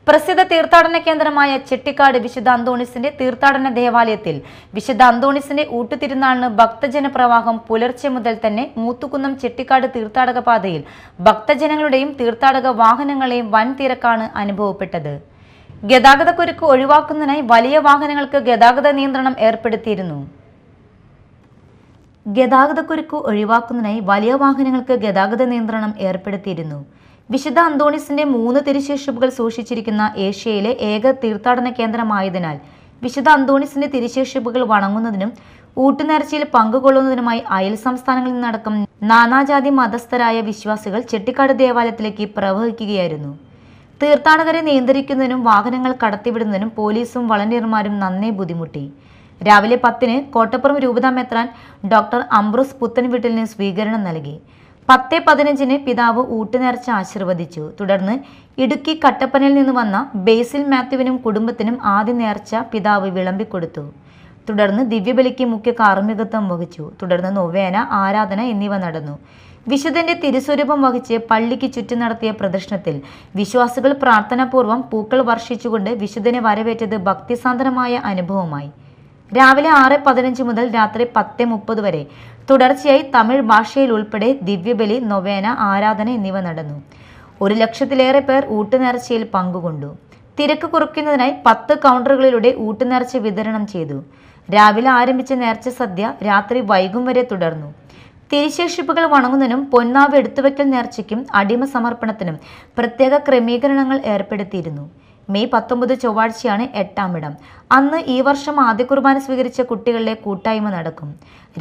പ്രസിദ്ധ തീർത്ഥാടന കേന്ദ്രമായ ചെട്ടിക്കാട് വിശുദ്ധ അന്തോണീസിന്റെ തീർത്ഥാടന ദേവാലയത്തിൽ വിശുദ്ധ അന്തോണീസിന്റെ ഊട്ടുതിരുനാളിന് ഭക്തജന പ്രവാഹം പുലർച്ചെ മുതൽ തന്നെ മൂത്തുകുന്നം ചെട്ടിക്കാട് തീർത്ഥാടക പാതയിൽ ഭക്തജനങ്ങളുടെയും തീർത്ഥാടക വാഹനങ്ങളെയും വൻ തിരക്കാണ് അനുഭവപ്പെട്ടത്. ഗതാഗതക്കുരുക്ക് ഒഴിവാക്കുന്നതിനായി വലിയ വാഹനങ്ങൾക്ക് ഗതാഗത നിയന്ത്രണം ഏർപ്പെടുത്തിയിരുന്നു. വിശുദ്ധ അന്തോണീസിന്റെ 3 തിരുശേഷിപ്പുകൾ സൂക്ഷിച്ചിരിക്കുന്ന ഏഷ്യയിലെ ഏക തീർത്ഥാടന കേന്ദ്രമായതിനാൽ വിശുദ്ധ അന്തോണീസിന്റെ തിരുശേഷിപ്പുകൾ വണങ്ങുന്നതിനും ഊട്ടുനേർച്ചയിൽ പങ്കുകൊള്ളുന്നതിനുമായി അയൽ സംസ്ഥാനങ്ങളിൽ നിന്നടക്കം നാനാജാതി മതസ്ഥരായ വിശ്വാസികൾ ചെട്ടിക്കാട് ദേവാലയത്തിലേക്ക് പ്രവഹിക്കുകയായിരുന്നു. തീർത്ഥാടകരെ നിയന്ത്രിക്കുന്നതിനും വാഹനങ്ങൾ കടത്തിവിടുന്നതിനും പോലീസും വളണ്ടിയർമാരും നന്നേ ബുദ്ധിമുട്ടി. രാവിലെ 10-ന് കോട്ടപ്പുറം രൂപതാ മെത്രാൻ ഡോക്ടർ അംബ്രോസ് പുത്തൻവീട്ടിലിന് സ്വീകരണം നൽകി. 10:15-ന് പിതാവ് ഊട്ടുനേർച്ച ആശീർവദിച്ചു. തുടർന്ന് ഇടുക്കി കട്ടപ്പനയിൽ നിന്ന് വന്ന ബേസിൽ മാത്യുവിനും കുടുംബത്തിനും ആദ്യ നേർച്ച പിതാവ് വിളമ്പിക്കൊടുത്തു. തുടർന്ന് ദിവ്യബലിക്ക് മുഖ്യ കാർമ്മികത്വം വഹിച്ചു. തുടർന്ന് നൊവേന, ആരാധന എന്നിവ നടന്നു. വിശുദ്ധന്റെ തിരുസ്വരൂപം വഹിച്ച് പള്ളിക്ക് ചുറ്റും നടത്തിയ പ്രദക്ഷിണത്തിൽ വിശ്വാസികൾ പ്രാർത്ഥനാപൂർവ്വം പൂക്കൾ വർഷിച്ചുകൊണ്ട് വിശുദ്ധനെ വരവേറ്റത് ഭക്തിസാന്ദ്രമായ അനുഭവമായി. രാവിലെ 6:15 മുതൽ രാത്രി 10:30 വരെ തുടർച്ചയായി തമിഴ് ഭാഷയിൽ ഉൾപ്പെടെ ദിവ്യബലി, നൊവേന, ആരാധന എന്നിവ നടന്നു. 1 ലക്ഷത്തിലേറെ പേർ ഊട്ടുനേർച്ചയിൽ പങ്കുകൊണ്ടു. തിരക്ക് കുറയ്ക്കുന്നതിനായി 10 കൗണ്ടറുകളിലൂടെ ഊട്ടുനേർച്ച വിതരണം ചെയ്തു. രാവിലെ ആരംഭിച്ച നേർച്ച സദ്യ രാത്രി വൈകും വരെ തുടർന്നു. തിരുശേഷിപ്പുകൾ വണങ്ങുന്നതിനും പൊന്നാവ് എടുത്തുവയ്ക്കൽ നേർച്ചയ്ക്കും അടിമ സമർപ്പണത്തിനും പ്രത്യേക ക്രമീകരണങ്ങൾ ഏർപ്പെടുത്തിയിരുന്നു. മെയ് 19 ചൊവ്വാഴ്ചയാണ് 8-ാം ഇടം. അന്ന് ഈ വർഷം ആദ്യ കുർബാന സ്വീകരിച്ച കുട്ടികളുടെ കൂട്ടായ്മ നടക്കും.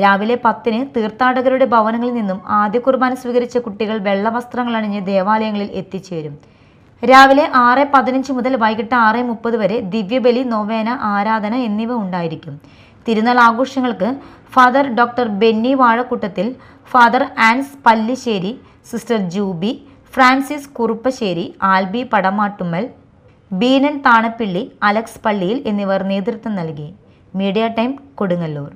രാവിലെ 10-ന് തീർത്ഥാടകരുടെ ഭവനങ്ങളിൽ നിന്നും ആദ്യ കുർബാന സ്വീകരിച്ച കുട്ടികൾ വെള്ളവസ്ത്രങ്ങൾ അണിഞ്ഞ് ദേവാലയങ്ങളിൽ എത്തിച്ചേരും. രാവിലെ 6:15 മുതൽ വൈകിട്ട് 6:30 വരെ ദിവ്യബലി, നൊവേന, ആരാധന എന്നിവ ഉണ്ടായിരിക്കും. തിരുനാൾ ആഘോഷങ്ങൾക്ക് father doctor Benny Vazhakkuttathil, father Ans Pallissery, sister Juby, Francis Kuruppassery, Alby Padamattummal, Beenan Thanappilly, Alex Palliyil എന്നിവർ നേതൃത്വം നൽകി. Media time, Kodungallur.